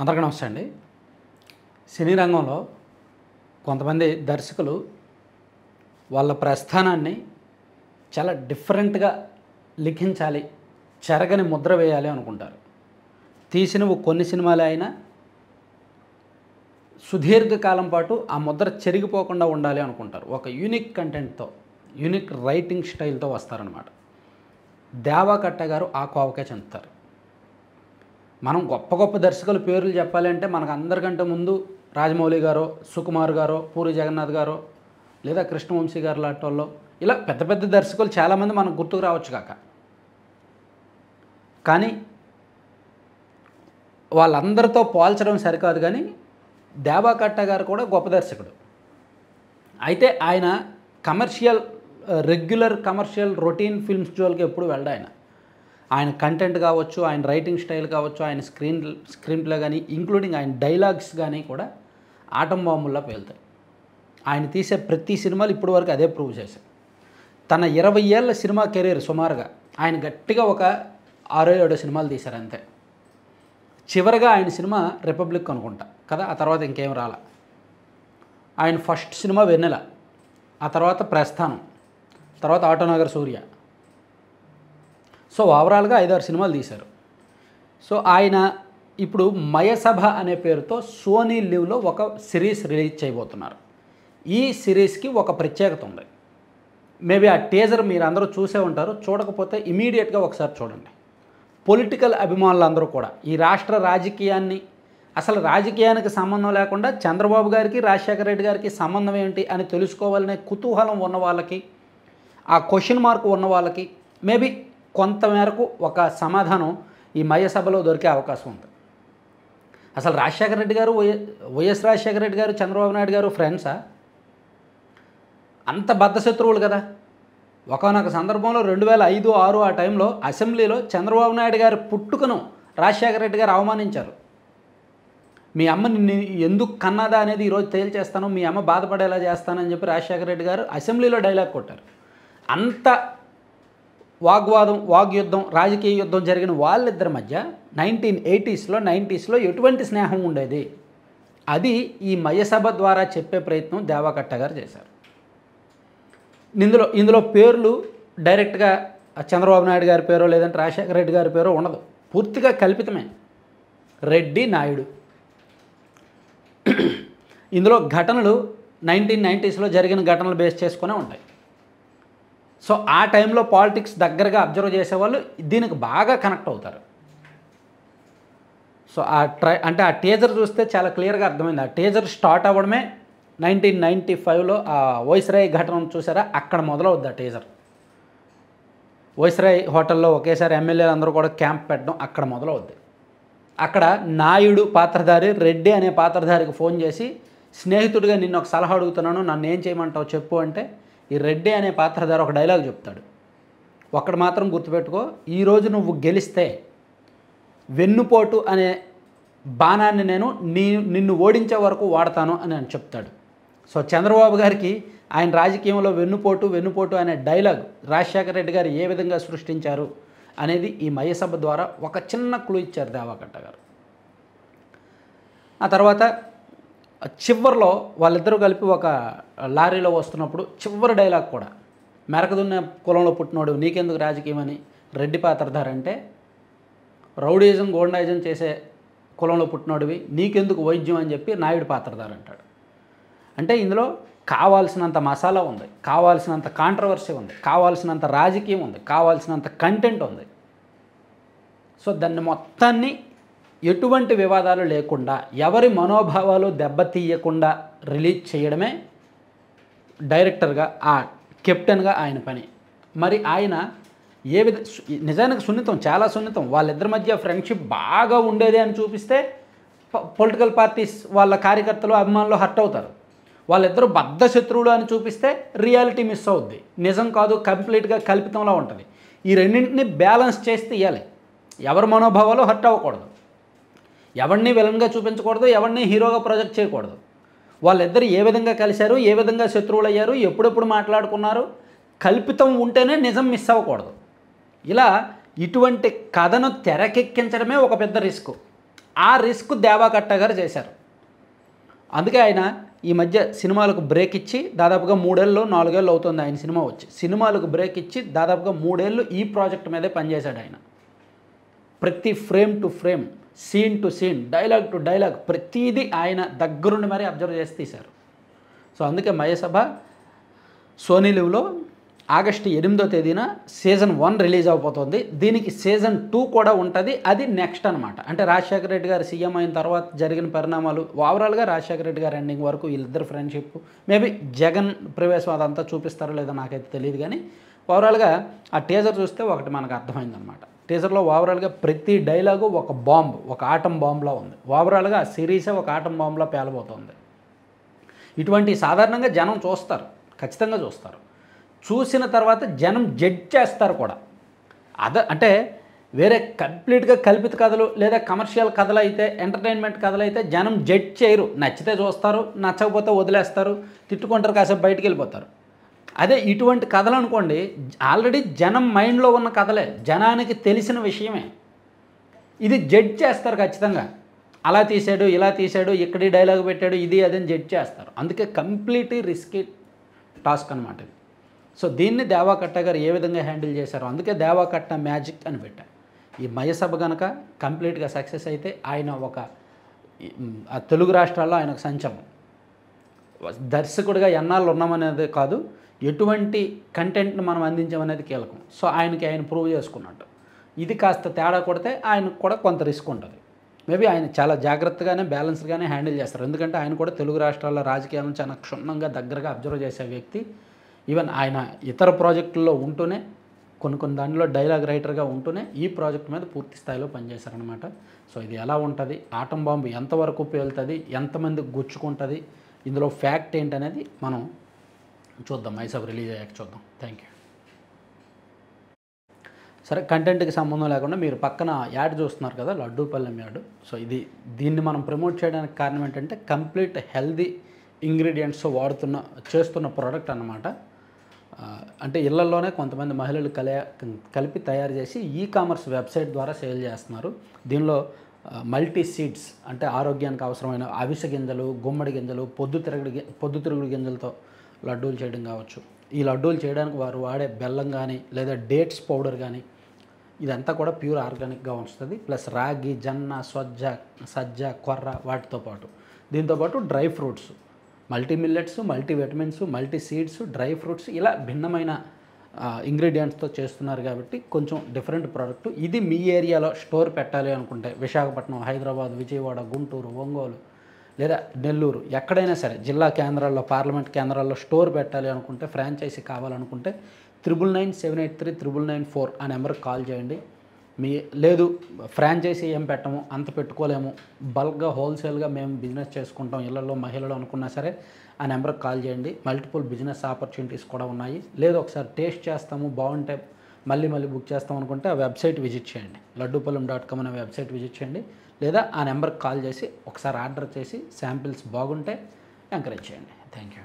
అందరికీ నమస్తే అండి. సినీ రంగంలో కొంతమంది దర్శకులు వాళ్ళ ప్రస్థానాన్ని చాలా డిఫరెంట్గా లిఖించాలి, చెరగని ముద్ర వేయాలి అనుకుంటారు. తీసినవి కొన్ని సినిమాలే అయినా సుదీర్ఘకాలం పాటు ఆ ముద్ర చెరిగిపోకుండా ఉండాలి అనుకుంటారు. ఒక యూనిక్ కంటెంట్తో, యూనిక్ రైటింగ్ స్టైల్తో వస్తారనమాట. దేవకట్ట గారు ఆ కోవకే చెందుతారు. మనం గొప్ప గొప్ప దర్శకుల పేర్లు చెప్పాలంటే మనకు అందరికంటే ముందు రాజమౌళి గారో, సుకుమార్ గారో, పూరి జగన్నాథ్ గారో, లేదా కృష్ణవంశీ గారు లాంటి వాళ్ళు, ఇలా పెద్ద పెద్ద దర్శకులు చాలామంది మనకు గుర్తుకు రావచ్చు కాక, కానీ వాళ్ళందరితో పోల్చడం సరికాదు. కానీ దేవకట్ట గారు కూడా గొప్ప దర్శకుడు. అయితే ఆయన రెగ్యులర్ కమర్షియల్ రొటీన్ ఫిల్మ్స్ జోలికి ఎప్పుడు వెళ్ళడు. ఆయన కంటెంట్ కావచ్చు, ఆయన రైటింగ్ స్టైల్ కావచ్చు, ఆయన స్క్రీన్ ప్లే కానీ, ఇంక్లూడింగ్ ఆయన డైలాగ్స్ కానీ కూడా ఆటం బాంబుల్లా పేలుతాయి. ఆయన తీసే ప్రతి సినిమాలు ఇప్పటి వరకు అదే ప్రూవ్ చేశాయి. తన 20 ఏళ్ల సినిమా కెరీర్ సుమారుగా ఆయన గట్టిగా ఒక 6-7 సినిమాలు తీశారు అంతే. చివరిగా ఆయన సినిమా రిపబ్లిక్ అనుకుంటా కదా, ఆ తర్వాత ఇంకేం రాల. ఆయన ఫస్ట్ సినిమా వెన్నెల, ఆ తర్వాత ప్రస్థానం, తర్వాత ఆటోనగర్ సూర్య. సో ఓవరాల్గా 5-6 సినిమాలు తీశారు. సో ఆయన ఇప్పుడు మయసభ అనే పేరుతో సోనీ లివ్లో ఒక సిరీస్ రిలీజ్ చేయబోతున్నారు. ఈ సిరీస్కి ఒక ప్రత్యేకత ఉంది. మేబీ ఆ టీజర్ మీరు అందరూ చూసే ఉంటారు. చూడకపోతే ఇమీడియట్గా ఒకసారి చూడండి. పొలిటికల్ అభిమానులందరూ కూడా ఈ రాష్ట్ర రాజకీయాన్ని, అసలు రాజకీయానికి సంబంధం లేకుండా చంద్రబాబు గారికి, రాజశేఖర రెడ్డి గారికి సంబంధం ఏంటి అని తెలుసుకోవాలనే కుతూహలం ఉన్న వాళ్ళకి, ఆ క్వశ్చన్ మార్క్ ఉన్న వాళ్ళకి మేబీ కొంతమేరకు ఒక సమాధానం ఈ మయసభలో దొరికే అవకాశం ఉంది. అసలు రాజశేఖర రెడ్డి గారు, వైఎస్ రాజశేఖర రెడ్డి గారు, చంద్రబాబు నాయుడు గారు ఫ్రెండ్సా? అంత బద్ధశత్రువులు కదా. ఒకనొక సందర్భంలో 2005-6 ఆ టైంలో అసెంబ్లీలో చంద్రబాబు నాయుడు గారి పుట్టుకను రాజశేఖర రెడ్డి గారు అవమానించారు. మీ అమ్మ నిన్ను ఎందుకు కన్నదా అనేది ఈరోజు తేల్చేస్తాను, మీ అమ్మ బాధపడేలా చేస్తానని చెప్పి రాజశేఖర రెడ్డి గారు అసెంబ్లీలో డైలాగ్ కొట్టారు. అంత వాగ్యుద్ధం, రాజకీయ యుద్ధం జరిగిన వాళ్ళిద్దరి మధ్య 1980s-90s ఎటువంటి స్నేహం ఉండేది, అది ఈ మయసభ ద్వారా చెప్పే ప్రయత్నం దేవకట్ట గారు చేశారు. ఇందులో పేర్లు డైరెక్ట్గా చంద్రబాబు నాయుడు గారి పేరో లేదంటే రాజశేఖర రెడ్డి గారి పేరో ఉండదు, పూర్తిగా కల్పితమే. రెడ్డి, నాయుడు. ఇందులో ఘటనలు 1990s జరిగిన ఘటనలు బేస్ చేసుకునే ఉంటాయి. సో ఆ టైంలో పాలిటిక్స్ దగ్గరగా అబ్జర్వ్ చేసేవాళ్ళు దీనికి బాగా కనెక్ట్ అవుతారు. సో అంటే ఆ టీజర్ చూస్తే చాలా క్లియర్గా అర్థమైంది. ఆ టీజర్ స్టార్ట్ అవ్వడమే 1995లో ఆ వైస్రాయ్ ఘటన చూసారా, అక్కడ మొదలవుద్ది ఆ టీజర్. వైస్రాయ్ హోటల్లో ఒకేసారి ఎమ్మెల్యేలు అందరూ కూడా క్యాంప్ పెట్టడం అక్కడ మొదలవుద్ది. అక్కడ నాయుడు పాత్రధారి రెడ్డి అనే పాత్రధారికి ఫోన్ చేసి, స్నేహితుడిగా నిన్ను ఒక సలహా అడుగుతున్నాను, నన్ను ఏం చేయమంటావు చెప్పు అంటే, ఈ రెడ్డి అనే పాత్రధారి ఒక డైలాగ్ చెప్తాడు. ఒక్కడు మాత్రం గుర్తుపెట్టుకో, ఈరోజు నువ్వు గెలిస్తే వెన్నుపోటు అనే బాణాన్ని నేను నిన్ను ఓడించే వరకు వాడతాను అని అని చెప్తాడు. సో చంద్రబాబు గారికి ఆయన రాజకీయంలో వెన్నుపోటు అనే డైలాగ్ రాజశేఖర రెడ్డి గారు ఏ విధంగా సృష్టించారు అనేది ఈ మయసభ ద్వారా ఒక చిన్న క్లూ ఇచ్చారు దేవకట్ట గారు. ఆ తర్వాత చివరిలో వాళ్ళిద్దరూ కలిపి ఒక లారీలో వస్తున్నప్పుడు చివరి డైలాగ్ కూడా, మెరకదున్న కులంలో పుట్టినోడు నీకెందుకు రాజకీయం అని రెడ్డి పాత్రధారి అంటే, రౌడీజం గోండాయిజం చేసే కులంలో పుట్టినోడివి నీకెందుకు వైద్యం అని చెప్పి నాయుడు పాత్రధారి అంటాడు. అంటే ఇందులో కావాల్సినంత మసాలా ఉంది, కావాల్సినంత కాంట్రవర్సీ ఉంది, కావాల్సినంత రాజకీయం ఉంది, కావాల్సినంత కంటెంట్ ఉంది. సో దాన్ని మొత్తాన్ని ఎటువంటి వివాదాలు లేకుండా, ఎవరి మనోభావాలు దెబ్బతీయకుండా రిలీజ్ చేయడమే డైరెక్టర్గా, ఆ కెప్టెన్గా ఆయన పని. మరి ఆయన నిజానికి సున్నితం, చాలా సున్నితం. వాళ్ళిద్దరి మధ్య ఫ్రెండ్షిప్ బాగా ఉండేది అని చూపిస్తే పొలిటికల్ పార్టీస్ వాళ్ళ కార్యకర్తలు, అభిమానులు హర్ట్ అవుతారు. వాళ్ళిద్దరూ బద్ధ శత్రువులు అని చూపిస్తే రియాలిటీ మిస్ అవుద్ది, నిజం కాదు, కంప్లీట్గా కల్పితంలో ఉంటుంది. ఈ రెండింటిని బ్యాలెన్స్ చేసి తీయాలి. ఎవరి మనోభావాలు హర్ట్ అవ్వకూడదు, ఎవరిని విలన్గా చూపించకూడదు, ఎవరిని హీరోగా ప్రొజెక్ట్ చేయకూడదు. వాళ్ళిద్దరు ఏ విధంగా కలిశారు, ఏ విధంగా శత్రువులు అయ్యారు, ఎప్పుడెప్పుడు మాట్లాడుకున్నారు, కల్పితం ఉంటేనే నిజం మిస్ అవ్వకూడదు. ఇలా ఇటువంటి కథను తెరకెక్కించడమే ఒక పెద్ద రిస్క్. ఆ రిస్క్ దేవాకట్ట గారు చేశారు. అందుకే ఆయన ఈ మధ్య సినిమాలకు బ్రేక్ ఇచ్చి దాదాపుగా 3 ఏళ్ళు 4 ఏళ్ళు అవుతుంది ఆయన సినిమా వచ్చి. సినిమాలకు బ్రేక్ ఇచ్చి దాదాపుగా 3 ఏళ్ళు ఈ ప్రాజెక్ట్ మీదే పనిచేశాడు ఆయన. ప్రతి frame to frame, scene to scene, dialogue to dialogue ప్రతిదీ ఆయన దగ్గరుండి మరీ అబ్జర్వ్ చేసి తీశారు. సో అందుకే మయసభ సోనీ లివ్లో ఆగస్టు 8వ తేదీన సీజన్ 1 రిలీజ్ అవబోతోంది. దీనికి సీజన్ 2 కూడా ఉంటుంది. అది నెక్స్ట్ అనమాట. అంటే రాజశేఖర రెడ్డి గారు సీఎం అయిన తర్వాత జరిగిన పరిణామాలు, ఓవరాల్గా రాజశేఖర రెడ్డి గారు ఎండింగ్ వరకు వీళ్ళిద్దరు ఫ్రెండ్షిప్, మేబీ జగన్ ప్రవేశం అదంతా చూపిస్తారో లేదో నాకైతే తెలియదు. కానీ ఓవరాల్గా ఆ టీజర్ చూస్తే ఒకటి మనకు అర్థమైందనమాట. టీజర్లో ఓవరాల్గా ప్రతి డైలాగు ఒక బాంబ్, ఒక ఆటం బాంబ్లా ఉంది. ఓవరాల్గా ఆ సిరీసే ఒక ఆటం బాంబ్లా పేలబోతోంది. ఇటువంటి సాధారణంగా జనం చూస్తారు, ఖచ్చితంగా చూస్తారు. చూసిన తర్వాత జనం జడ్జ్ చేస్తారు కూడా. అంటే వేరే కంప్లీట్గా కల్పిత కథలు లేదా కమర్షియల్ కథలు అయితే, ఎంటర్టైన్మెంట్ కథలు అయితే జనం జడ్జ్ చేయరు. నచ్చితే చూస్తారు, నచ్చకపోతే వదిలేస్తారు, తిట్టుకుంటారు, కాసేపు బయటికి వెళ్ళిపోతారు. అదే ఇటువంటి కథలు అనుకోండి, ఆల్రెడీ జనం మైండ్లో ఉన్న కథలే, జనానికి తెలిసిన విషయమే. ఇది జడ్జ్ చేస్తారు ఖచ్చితంగా. అలా తీసాడు, ఇలా తీసాడు, ఇక్కడి డైలాగ్ పెట్టాడు, ఇది అదని జడ్జ్ చేస్తారు. అందుకే కంప్లీట్లీ రిస్కీ టాస్క్ అనమాట ఇది. సో దీన్ని దేవాకట్ట గారు ఏ విధంగా హ్యాండిల్ చేశారో, అందుకే దేవాకట్ట మ్యాజిక్ అని పెట్టారు. ఈ మయసభ కనుక కంప్లీట్గా సక్సెస్ అయితే ఆయన ఒక తెలుగు రాష్ట్రాల్లో ఆయనకు సంచలనం. దర్శకుడిగా ఎన్నాళ్ళు ఉన్నామనేది కాదు, ఎటువంటి కంటెంట్ని మనం అందించామనేది కీలకం. సో ఆయన ప్రూవ్ చేసుకున్నట్టు. ఇది కాస్త తేడా కొడితే ఆయనకు కూడా కొంత రిస్క్ ఉంటుంది. మేబీ ఆయన చాలా జాగ్రత్తగానే బ్యాలెన్స్డ్గానే హ్యాండిల్ చేస్తారు. ఎందుకంటే ఆయన కూడా తెలుగు రాష్ట్రాల్లో రాజకీయాలను చాలా క్షుణ్ణంగా దగ్గరగా అబ్జర్వ్ చేసే వ్యక్తి. ఈవెన్ ఆయన ఇతర ప్రాజెక్టుల్లో ఉంటూనే, కొన్ని దానిలో డైలాగ్ రైటర్గా ఉంటూనే ఈ ప్రాజెక్ట్ మీద పూర్తి స్థాయిలో పనిచేశారనమాట. సో ఇది ఎలా ఉంటుంది, ఆటం బాంబు ఎంతవరకు పేలుతుంది, ఎంతమందికి గుచ్చుకుంటుంది, ఇందులో ఫ్యాక్ట్ ఏంటనేది మనం చూద్దాం. మైసభ రిలీజ్ అయ్యాక చూద్దాం. Thank you. సరే, కంటెంట్కి సంబంధం లేకుండా మీరు పక్కన యాడ్ చూస్తున్నారు కదా, లడ్డూపల్లెం యాడ్. సో దీన్ని మనం ప్రమోట్ చేయడానికి కారణం ఏంటంటే కంప్లీట్ హెల్దీ ఇంగ్రీడియంట్స్ చేస్తున్న ప్రోడక్ట్ అన్నమాట. అంటే ఇళ్లలోనే కొంతమంది మహిళలు కలిపి తయారు చేసి కామర్స్ వెబ్సైట్ ద్వారా సేల్ చేస్తున్నారు. దీనిలో మల్టీ సీడ్స్ అంటే ఆరోగ్యానికి అవసరమైన అవిసె గింజలు, గుమ్మడి గింజలు, పొద్దుతిరుగుడు గింజలతో లడ్డూలు చేయడం కావచ్చు. ఈ లడ్డూలు చేయడానికి వారు వాడే బెల్లం కానీ లేదా డేట్స్ పౌడర్ కానీ ఇదంతా కూడా ప్యూర్ ఆర్గానిక్గా వస్తుంది. ప్లస్ రాగి, జొన్న, సజ్జ, కొర్ర వాటితో పాటు దీంతోపాటు dry fruits, multi millets, multi vitamins, multi seeds, dry fruits ఇలా భిన్నమైన ఇంగ్రీడియంట్స్తో చేస్తున్నారు. కాబట్టి కొంచెం డిఫరెంట్ ప్రోడక్ట్. ఇది మీ ఏరియాలో స్టోర్ పెట్టాలి అనుకుంటే విశాఖపట్నం, హైదరాబాద్, విజయవాడ, గుంటూరు, ఒంగోలు లేదా నెల్లూరు ఎక్కడైనా సరే జిల్లా కేంద్రాల్లో, పార్లమెంట్ కేంద్రాల్లో స్టోర్ పెట్టాలి అనుకుంటే, ఫ్రాంచైజీ కావాలనుకుంటే 9997839994 ఆ నెంబర్కి కాల్ చేయండి. లేదు ఫ్రాంచైజీ ఏం పెట్టము, అంత పెట్టుకోలేము, బల్క్గా హోల్సేల్గా మేము బిజినెస్ చేసుకుంటాం ఇళ్లలో మహిళలు అనుకున్నా సరే ఆ నెంబర్కి కాల్ చేయండి. మల్టిపుల్ బిజినెస్ ఆపర్చునిటీస్ కూడా ఉన్నాయి. లేదు ఒకసారి టేస్ట్ చేస్తాము, బాగుంటే మళ్ళీ బుక్ చేస్తాం అనుకుంటే ఆ వెబ్సైట్ విజిట్ చేయండి. laddupalam.com అనే వెబ్సైట్ విజిట్ చేయండి. లేదా ఆ నెంబర్కి కాల్ చేసి ఒకసారి ఆర్డర్ చేసి శాంపిల్స్ బాగుంటే ఎంకరేజ్ చేయండి. Thank you.